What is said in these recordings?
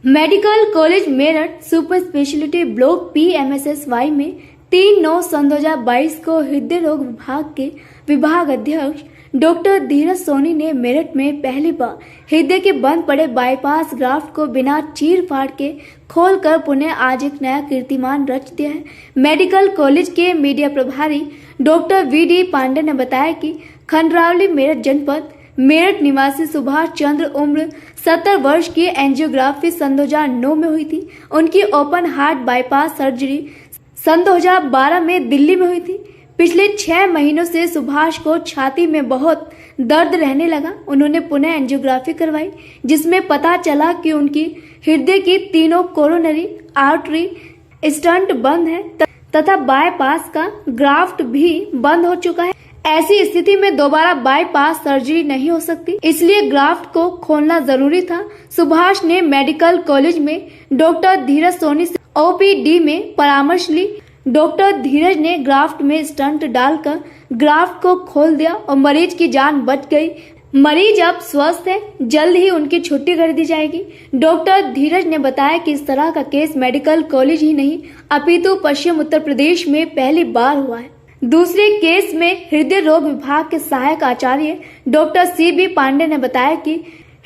Medical college Meerut super speciality block PMSSY में 3/9/2022 को हृदय रोग विभाग के विभाग अध्यक्ष डॉक्टर धीरज सोनी ने मेरठ में पहली बार हृदय के बंद पड़े बाईपास ग्राफ्ट को बिना चीर फाड़ के खोलकर पुनः आज एक नया कीर्तिमान रच दिया है। मेडिकल कॉलेज के मीडिया प्रभारी डॉक्टर VD पांडे ने बताया कि खंडरावली मेरठ जनपद मेरठ निवासी सुभाष चंद्र उम्र 70 वर्ष की एंजियोग्राफी सन 2009 में हुई थी। उनकी ओपन हार्ट बाईपास सर्जरी सन 2012 में दिल्ली में हुई थी। पिछले 6 महीनों से सुभाष को छाती में बहुत दर्द रहने लगा। उन्होंने पुनः एंजियोग्राफी करवाई, जिसमें पता चला कि उनकी हृदय की तीनों कोरोनरी आर्टरी स्टंट बंद है तथा बाईपास का ग्राफ्ट भी बंद हो चुका है। ऐसी स्थिति में दोबारा बाईपास सर्जरी नहीं हो सकती, इसलिए ग्राफ्ट को खोलना जरूरी था। सुभाष ने मेडिकल कॉलेज में डॉक्टर धीरज सोनी से OPD में परामर्श ली। डॉक्टर धीरज ने ग्राफ्ट में स्टंट डालकर ग्राफ्ट को खोल दिया और मरीज की जान बच गई। मरीज अब स्वस्थ है, जल्द ही उनकी छुट्टी कर दी जाएगी। डॉक्टर धीरज ने बताया कि इस तरह का केस मेडिकल कॉलेज ही नहीं अपितु पश्चिम उत्तर प्रदेश में पहली बार हुआ है। दूसरे केस में हृदय रोग विभाग के सहायक आचार्य डॉक्टर CB पांडे ने बताया कि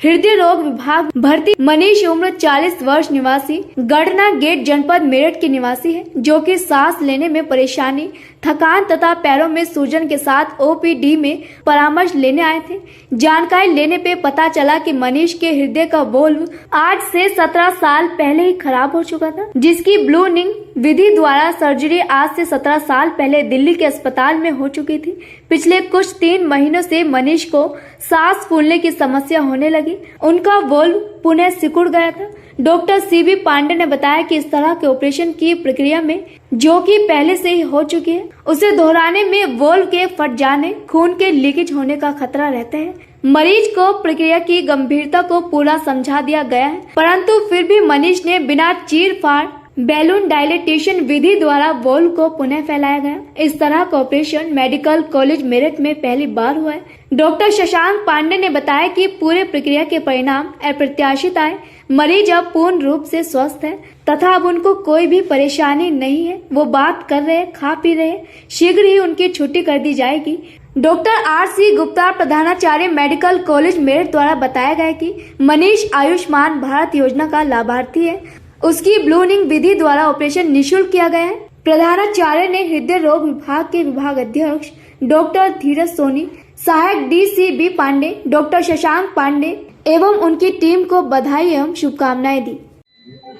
हृदय रोग विभाग भर्ती मनीष उम्र 40 वर्ष निवासी गढ़ना गेट जनपद मेरठ के निवासी है, जो कि सांस लेने में परेशानी, थकान तथा पैरों में सूजन के साथ OPD में परामर्श लेने आए थे। जानकारी लेने पे पता चला कि मनीष के हृदय का वोल्व आज से 17 साल पहले ही खराब हो चुका था, जिसकी ब्लूनिंग विधि द्वारा सर्जरी आज से 17 साल पहले दिल्ली के अस्पताल में हो चुकी थी। पिछले कुछ 3 महीनों से मनीष को सांस फूलने की समस्या होने लगी। उनका वोल्व पुनः सिकुड़ गया था। डॉक्टर CB पांडे ने बताया कि इस तरह के ऑपरेशन की प्रक्रिया में, जो कि पहले से ही हो चुकी है, उसे दोहराने में वोल्व के फट जाने, खून के लीकेज होने का खतरा रहता है। मरीज को प्रक्रिया की गंभीरता को पूरा समझा दिया गया है, परंतु फिर भी मनीष ने बिना चीर फाड़ बैलून डायलेटेशन विधि द्वारा वोल्व को पुनः फैलाया गया। इस तरह का ऑपरेशन मेडिकल कॉलेज मेरठ में पहली बार हुआ है। डॉक्टर शशांक पांडे ने बताया कि पूरे प्रक्रिया के परिणाम अप्रत्याशित आए। मरीज अब पूर्ण रूप से स्वस्थ है तथा अब उनको कोई भी परेशानी नहीं है। वो बात कर रहे, खा पी रहे। शीघ्र ही उनकी छुट्टी कर दी जाएगी। डॉक्टर RC गुप्ता प्रधानाचार्य मेडिकल कॉलेज मेरठ द्वारा बताया गया कि मनीष आयुष्मान भारत योजना का लाभार्थी है। उसकी ब्लूनिंग विधि द्वारा ऑपरेशन निःशुल्क किया गया है। प्रधानाचार्य ने हृदय रोग विभाग के विभाग अध्यक्ष डॉक्टर धीरज सोनी, सहायक DCB पांडे, डॉक्टर शशांक पांडे एवं उनकी टीम को बधाई एवं शुभकामनाएं दी।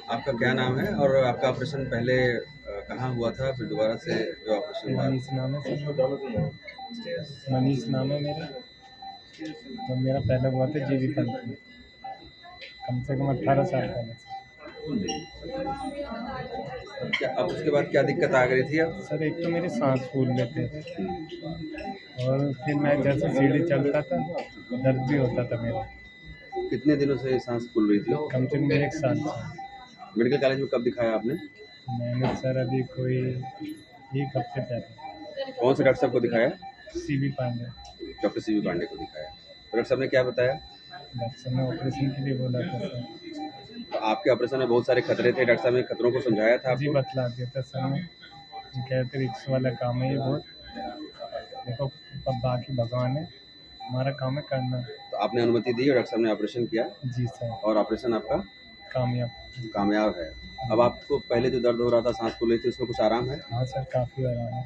आपका क्या नाम है और आपका ऑपरेशन पहले कहाँ हुआ था, फिर दोबारा से जो ऑपरेशन हुआ? मनीष नाम है मनीष नाम है मेरा। तो मेरा पहले हुआ था JB पंत में, कम से कम 18 साल पहले। क्या अब उसके बाद क्या दिक्कत आ गई थी? अब सर, एक तो मेरे सांस फूल गए थे और फिर मैं जैसे सीढ़ी चलता था दर्द भी होता था मेरा। कितने दिनों से सांस फूल रही थी? कम से कम 1 साल से। मेडिकल कॉलेज में कब दिखाया आपने? मैंने सर अभी कोई 1 हफ्ते पहले। कौन से डॉक्टर साहब को दिखाया? CB Pandey. Doctor CB Pandey को दिखाया। डॉक्टर साहब ने क्या बताया? डॉक्टर साहब ने ऑपरेशन के लिए बोला था सर। तो आपके ऑपरेशन में बहुत सारे खतरे थे, डॉक्टर साहब ने खतरों को समझाया था जी, आपको? बतला दिया था सर ने। कहते रिक्स वाला काम है ये बहुत, देखो बाकी भगवान है, हमारा काम है करना। तो आपने अनुमति दी और डॉक्टर साहब ने ऑपरेशन किया? जी सर। और ऑपरेशन आपका कामयाब है। अब आपको पहले जो दर्द हो रहा था, सांस फूल रही थी, उसमें कुछ आराम है? हाँ सर, काफ़ी आराम है।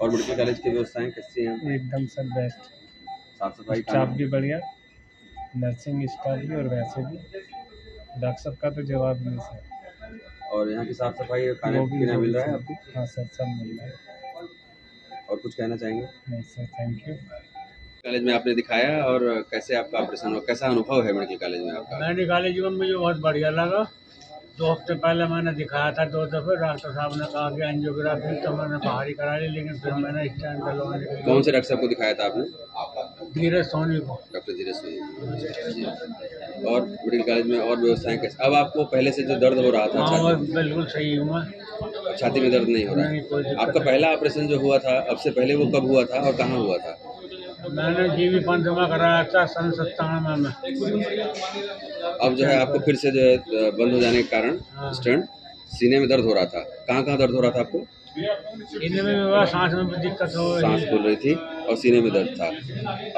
और मेडिकल कॉलेज की व्यवस्थाएं कैसी हैं? एकदम सर बेस्ट। साफ सफाई, स्टाफ भी बढ़िया, नर्सिंग स्टाफ भी, और वैसे भी डॉक्टर साहब का तो जवाब नहीं सर। और यहाँ की साफ सफाई, खाने पीना मिल रहा है आपको? हाँ सर, सब मिल रहा है। और कुछ कहना चाहेंगे? नहीं सर, थैंक यू। कॉलेज में आपने दिखाया और कैसे आपका ऑपरेशन हुआ, कैसा अनुभव है मेडिकल कॉलेज में आपका? मेडिकल कॉलेज में मुझे बहुत बढ़िया लगा। 2 हफ्ते पहले मैंने दिखाया था 2 दफ़े। डॉक्टर साहब ने कहा कि एंजियोग्राफी तो मैंने बाहर ही करा ली, लेकिन फिर मैंने स्टैंड डलवाने के लिए। कौन से डॉक्टर साहब को दिखाया था आपने? धीरज सोनी को। डॉक्टर धीरज सोनी। और मेडिकल कॉलेज में और व्यवस्थाएं कैसे? अब आपको पहले से जो दर्द हो रहा था हाँ, बिल्कुल सही हूँ मैं। छाती में दर्द नहीं हो रहा है? आपका पहला ऑपरेशन जो हुआ था, अब से पहले वो कब हुआ था और कहाँ हुआ था? मैंने जीवी पंथ में कराया था सन 97 में। अब जो है आपको फिर से जो है बंद हो जाने के कारण हाँ। स्टंट सीने में दर्द हो रहा था। कहाँ दर्द हो रहा था आपको? सीने में भी हुआ, सांस में भी दिक्कत हो सांस रही। फूल रही थी और सीने में दर्द था।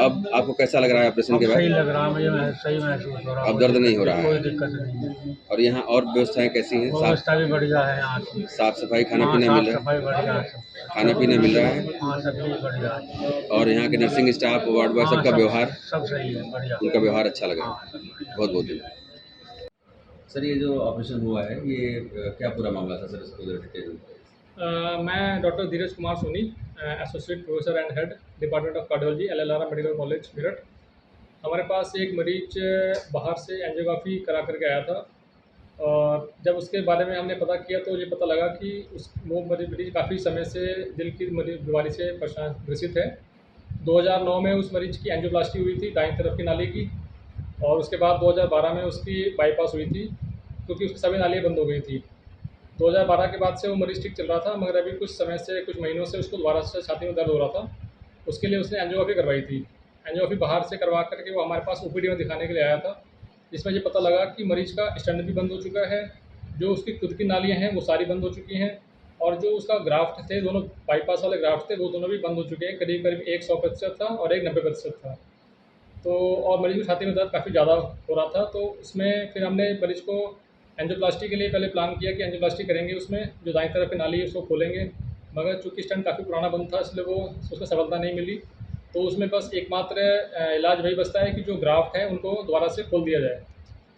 अब आपको कैसा लग रहा है ऑपरेशन अब के सही बाद? लग रहा है मुझे, सही महसूस हो रहा है। अब दर्द नहीं हो रहा कोई है दिक्कत नहीं है। और यहाँ और व्यवस्थाएं कैसी हैं? व्यवस्था भी बढ़िया है यहाँ की। साफ सफाई, खाना हाँ, पीना साफ मिल रहा सफाई बढ़िया है सब। है? खाना पीना मिल रहा है हाँ, सब कुछ बढ़िया है। और यहाँ के नर्सिंग स्टाफ, वार्ड बॉय हाँ, सबका व्यवहार, सब सही है, बढ़िया। उनका व्यवहार अच्छा लगा। हाँ, सब बढ़िया। बहुत बहुत धन्यवाद। सर ये जो ऑपरेशन हुआ है ये क्या पूरा मामला था सर? इसको जरा डिटेल में बताइए। मैं doctor Dheeraj Kumar Soni, associate professor and head department of cardiology, LLR medical college Meerut. हमारे पास एक मरीज बाहर से एंजियोग्राफी करा करके आया था और जब उसके बारे में हमने पता किया तो ये पता लगा कि वो मरीज काफ़ी समय से दिल की बीमारी से परेशान ग्रसित है। 2009 में उस मरीज की एंजियोप्लास्टी हुई थी दाईं तरफ की नाली की और उसके बाद 2012 में उसकी बाईपास हुई थी क्योंकि उसकी सभी नालियाँ बंद हो गई थी। 2012 के बाद से वो मरीज़ ठीक चल रहा था, मगर अभी कुछ समय से, कुछ महीनों से उसको दोबारा से छाती में दर्द हो रहा था। उसके लिए उसने एंजियोग्राफी करवाई थी। एंजियोग्राफी बाहर से करवा करके वो हमारे पास OPD में दिखाने के लिए आया था, जिसमें ये पता लगा कि मरीज़ का स्टेंट भी बंद हो चुका है, जो उसकी खुद की नालियाँ हैं वो सारी बंद हो चुकी हैं और जो उसका ग्राफ्ट थे, दोनों बाईपास वाले ग्राफ्ट थे, वो दोनों भी बंद हो चुके हैं। करीब एक 100% था और एक 90% था। तो और मरीज़ की छाती में दर्द काफ़ी ज़्यादा हो रहा था, तो उसमें फिर हमने मरीज़ को एंजियोप्लास्टी के लिए पहले प्लान किया कि एंजियोप्लास्टी करेंगे, उसमें जो दाईं तरफ की नाली है उसको खोलेंगे, मगर चूँकि स्टेंट काफ़ी पुराना बंद था इसलिए वो उसमें सफलता नहीं मिली। तो उसमें बस एकमात्र इलाज वही बचता है कि जो ग्राफ्ट है उनको दोबारा से खोल दिया जाए।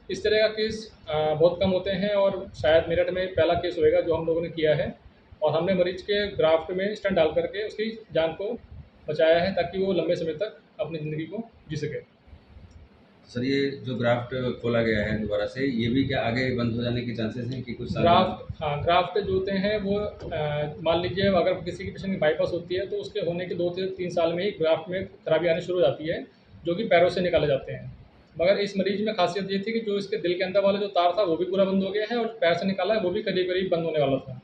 इस तरह का केस बहुत कम होते हैं और शायद मेरठ में पहला केस होएगा जो हम लोगों ने किया है और हमने मरीज़ के ग्राफ्ट में स्टेंट डाल करके उसकी जान को बचाया है ताकि वो लंबे समय तक अपनी ज़िंदगी को जी सके। सर ये जो ग्राफ्ट खोला गया है दोबारा से, ये भी क्या आगे बंद हो जाने के चांसेस हैं कि कुछ साल बाद? ग्राफ्ट जो होते हैं वो मान लीजिए अगर किसी की पेशेंट की बाईपास होती है तो उसके होने के 2 से 3 साल में ही ग्राफ्ट में खराबी आनी शुरू हो जाती है, जो कि पैरों से निकाले जाते हैं। मगर इस मरीज में खासियत ये थी कि जो इसके दिल के अंदर वाला जो तार था वो भी पूरा बंद हो गया है और पैर से निकाला है वो भी करीब बंद होने वाला था।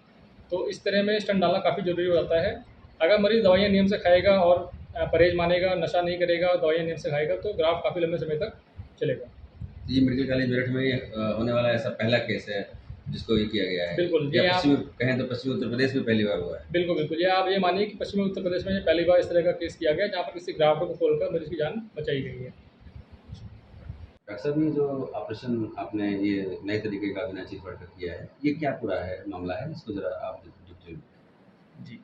तो इस तरह में स्टेंट डालना काफ़ी ज़रूरी हो जाता है। अगर मरीज़ दवाइयाँ नियम से खाएगा और परहेज़ मानेगा, नशा नहीं करेगा, दवाइयाँ नियम से खाएगा तो ग्राफ्ट काफ़ी लंबे समय तक चलेगा। ये मेडिकल कॉलेज मेरठ में होने वाला ऐसा पहला केस है जिसको ये किया गया है। बिल्कुल, या ये आप पश्चिमी कहें तो पश्चिमी उत्तर प्रदेश में पहली बार हुआ है। बिल्कुल, ये आप ये मानिए कि पश्चिमी उत्तर प्रदेश में ये पहली बार इस तरह का केस किया गया जहाँ पर किसी ग्राफ्ट को खोलकर मरीज़ की जान बचाई गई है। डॉक्टर साहब ये जो ऑपरेशन आपने ये नए तरीके का बिना चीज पढ़कर किया है, ये क्या पूरा है मामला है? इसको जरा आप डिटेल में। जी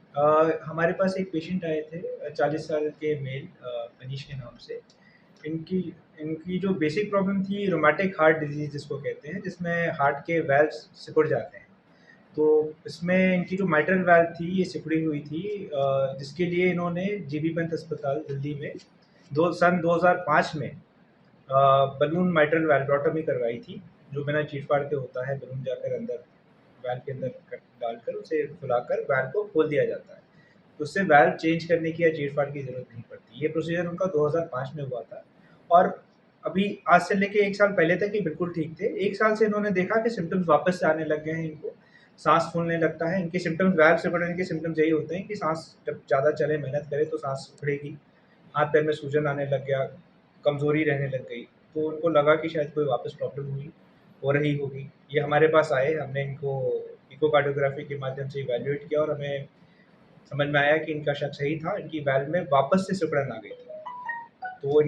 हमारे पास एक पेशेंट आए थे 40 साल के मेल मनीष के नाम से। इनकी इनकी जो बेसिक प्रॉब्लम थी रोमैटिक हार्ट डिजीज़ जिसको कहते हैं, जिसमें हार्ट के वेल्व्स सिकुड़ जाते हैं। तो इसमें इनकी जो माइट्रल वाल्व थी ये सिकुड़ी हुई थी, जिसके लिए इन्होंने जीबी पंत अस्पताल दिल्ली में सन 2005 में बलून माइट्रल वाल्वोटॉमी करवाई थी, जो बिना चीर-फाड़ के होता है। बलून जाकर अंदर वाल्व के अंदर डालकर उसे फुलाकर वाल्व को खोल दिया जाता है। तो उससे वाल्व चेंज करने की या चीर-फाड़ की ज़रूरत नहीं पड़ती। ये प्रोसीजर उनका 2005 में हुआ था और अभी आज से लेके 1 साल पहले तक ये बिल्कुल ठीक थे। 1 साल से इन्होंने देखा कि सिम्पटम्स वापस से आने लग गए हैं इनको। साँस फूलने लगता है। इनके सिम्पटम्स वाल्व सिकुड़ने के सिम्पटम्स यही होते हैं कि साँस जब ज़्यादा चले, मेहनत करे तो साँस सिकुड़ेगी, हाथ-पैर में सूजन आने लग गया, कमज़ोरी रहने लग गई। तो उनको लगा कि शायद कोई वापस प्रॉब्लम हो रही होगी। ये हमारे पास आए, हमने इनको इकोकार्डियोग्राफी के माध्यम से इवैल्यूएट किया और हमें समझ में आया कि इनका शक सही था। इनकी वाल्व में वापस से सिकुड़न आ गई थी। तो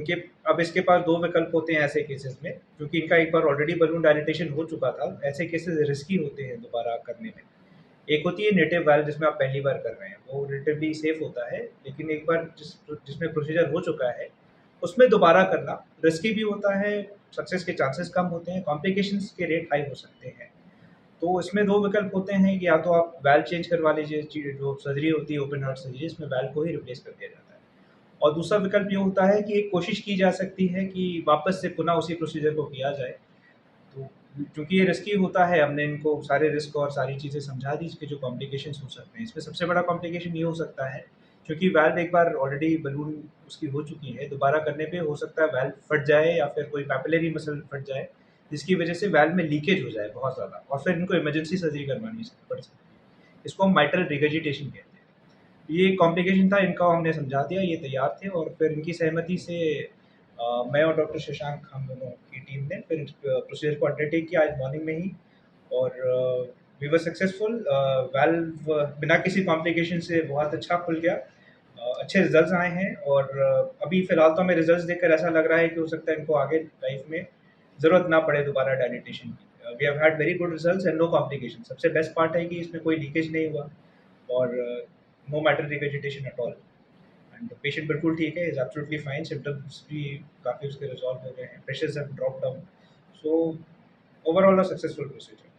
अब इसके पास 2 विकल्प होते हैं ऐसे केसेस में, क्योंकि इनका एक बार ऑलरेडी बलून डायलिटेशन हो चुका था। ऐसे केसेस रिस्की होते हैं दोबारा करने में। एक होती है नेटिव वाल्व जिसमें आप पहली बार कर रहे हैं, वो रिलेटिवली सेफ होता है, लेकिन एक बार जिसमें प्रोसीजर हो चुका है उसमें दोबारा करना रिस्की भी होता है, सक्सेस के चांसेस कम होते हैं, कॉम्प्लिकेशंस के रेट हाई हो सकते हैं। तो इसमें 2 विकल्प होते हैं कि या तो आप वाल्व चेंज करवा लीजिए, जो सर्जरी होती है ओपन हार्ट सर्जरी, इसमें वाल्व को ही रिप्लेस कर दिया जाता है। और दूसरा विकल्प ये होता है कि एक कोशिश की जा सकती है कि वापस से पुनः उसी प्रोसीजर को किया जाए। तो चूँकि ये रिस्की होता है, हमने इनको सारे रिस्क और सारी चीज़ें समझा दी, इसके जो कॉम्प्लिकेशंस हो सकते हैं। इसमें सबसे बड़ा कॉम्प्लिकेशन ये हो सकता है, क्योंकि वाल्व एक बार ऑलरेडी बलून उसकी हो चुकी है, दोबारा करने पे हो सकता है वाल्व फट जाए या फिर कोई पैपिलरी मसल फट जाए, जिसकी वजह से वाल्व में लीकेज हो जाए बहुत ज़्यादा और फिर इनको इमरजेंसी सर्जरी करवानी पड़ सकती है। इसको हम माइट्रल रिगर्जिटेशन कहते हैं। ये कॉम्प्लिकेशन था, इनका हमने समझा दिया, ये तैयार थे और फिर इनकी सहमति से मैं और डॉक्टर शशांक, हम दोनों की टीम ने फिर प्रोसीजर को अंडरटेक किया आज मॉर्निंग में ही और वी वर सक्सेसफुल। वाल्व बिना किसी कॉम्प्लिकेशन से बहुत अच्छा खुल गया। अच्छे रिजल्ट्स आए हैं और अभी फ़िलहाल तो हमें रिजल्ट्स देखकर ऐसा लग रहा है कि हो सकता है इनको आगे लाइफ में ज़रूरत ना पड़े दोबारा डायलिटेशन की। We have had very good results and no complication. सबसे बेस्ट पार्ट है कि इसमें कोई लीकेज नहीं हुआ और no matter regurgitation at all and patient बिल्कुल ठीक है, इज़ एब्सोल्युटली फाइन। सिम्पटम्स भी काफ़ी उसके रिजॉल्व हो गए हैं, pressures have drop down. So overall a successful procedure.